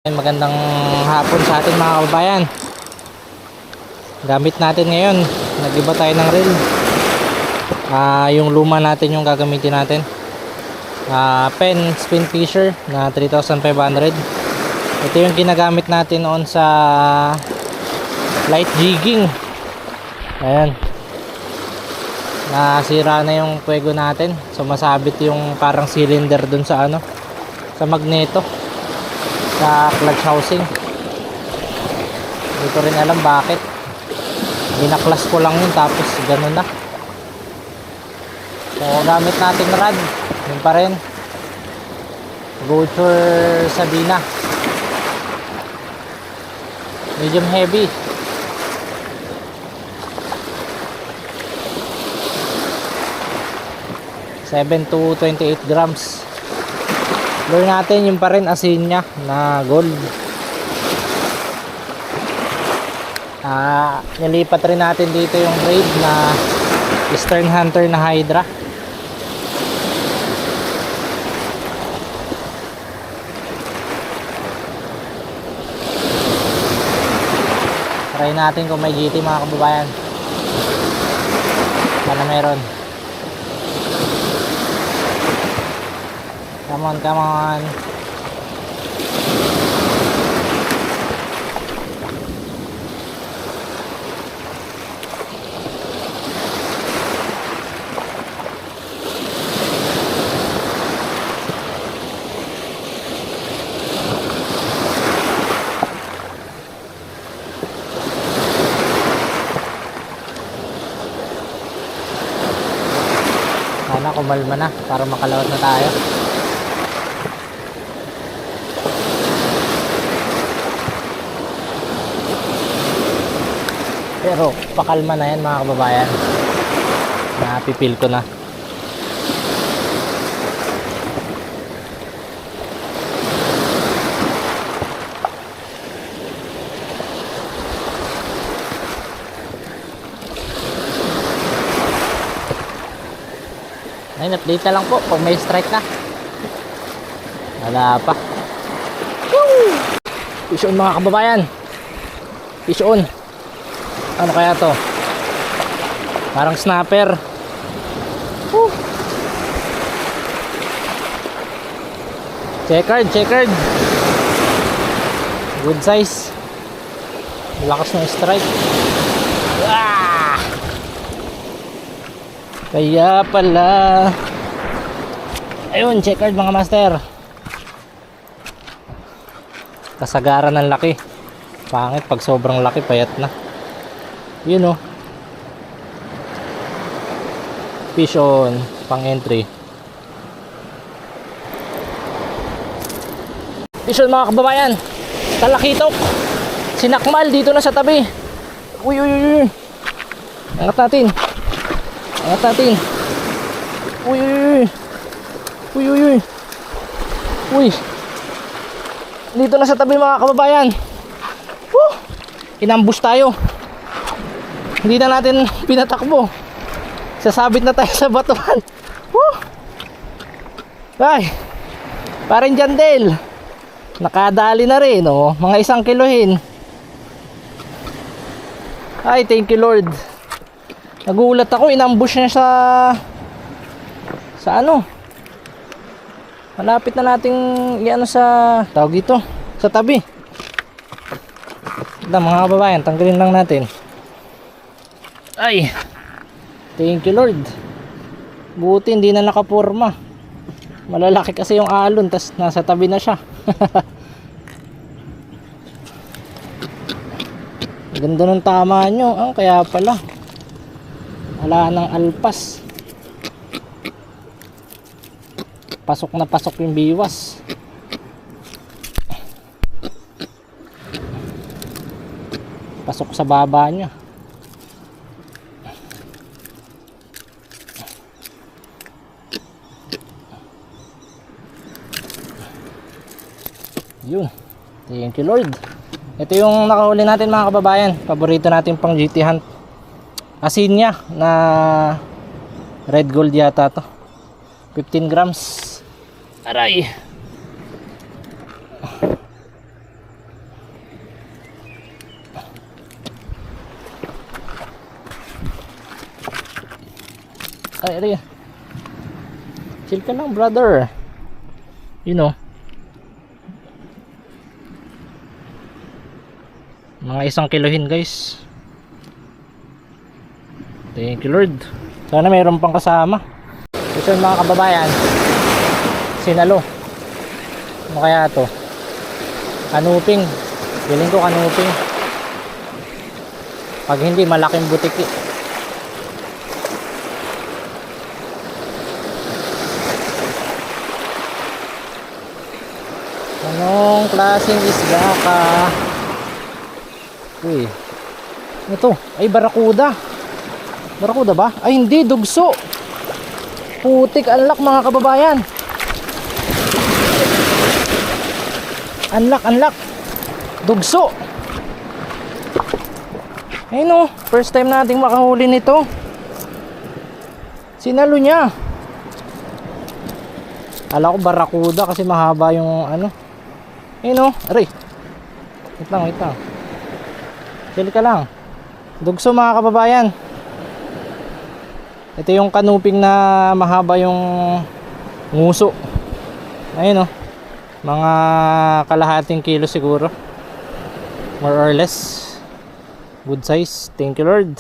Magandang hapon sa atin mga kababayan. Gamit natin ngayon, nag-iba tayo ng reel. Yung luma natin yung gagamitin natin. Pen spin fisher na 3,500. Ito yung ginagamit natin noon sa light jigging. Ayan, nasira na yung puwego natin, sumasabit yung parang cylinder dun sa sa magneto sa clutch housing. Hindi ko rin alam bakit. Binaklas ko lang yun tapos ganun na. So gamit natin rod, yun pa rin, Goodyear Sabina, medium heavy. (7 to 28 grams). Lure natin yung pa rin Asinya na gold. Nilipat rin natin dito yung braid na Eastern Hunter na Hydra. Try natin kung may GT mga kababayan. Sana meron. Come on, come on. Sana kumalma na para makalawat na tayo. Pero pakalma na yan mga kababayan. Napipil ko na. Ayun, update na lang po kung may strike na. Wala pa. Woo! Fish on mga kababayan. Fish on. Ano kaya to? Parang snapper. Woo! Checkered. Good size. Lakas ng strike. Ah! Kaya pala. Ayun, checkered mga master. Kasagaran ng laki. Pangit pag sobrang laki, payat na. Yun o. Fish on, pang entry. Fish on mga kababayan. Talakitok. Sinakmal dito na sa tabi. Uy. Angat natin. Uy. Dito na sa tabi mga kababayan. Woo! Inambush tayo. Hindi na natin pinatakbo. Sasabit na tayo sa batuhan. Woo! Ay, parang jandel. Nakadali na rin, oh. Mga 1 kilohin. Ay, thank you Lord. Nagulat ako, inambush niya sa ano. Malapit na nating sa tawag ito, sa tabi. Ito mga kababayan, tanggalin lang natin. Ay, thank you Lord. Buti hindi na nakaporma. Malalaki kasi yung alon, tas nasa tabi na siya. Ganda ng tama nyo. Kaya pala wala nang alpas. Pasok na pasok yung biwas. Pasok sa baba nya. Yun. Thank you Lord. Ito yung nakahuli natin mga kababayan. Paborito natin pang GT hunt. Asinya na red gold yata to. 15 grams. Aray. Ay, ay. Chill ka lang, brother. You know. Mga 1 kilohin, guys. Thank you, Lord. Sana mayroon pang kasama. Ito mga kababayan. Sinalo. Ano kaya to? Kanuping. Feeling ko kanuping. Pag hindi, malaking butiki. Anong klaseng isda ka? Uy. Ito. Ay, barakuda. Barakuda ba? Ay, hindi. Dugso. Putik, unlock mga kababayan. Unlock. Dugso. Ayun o. First time nating makahuli nito. Sinalo niya. Ala ko barakuda kasi mahaba yung ano. Ayun o. Aray. Wait lang. Chill ka lang. Dugso mga kababayan. Ito yung kanuping na mahaba yung nguso. Ayun o. Mga kalahating kilo siguro. More or less. Good size. Thank you, Lord.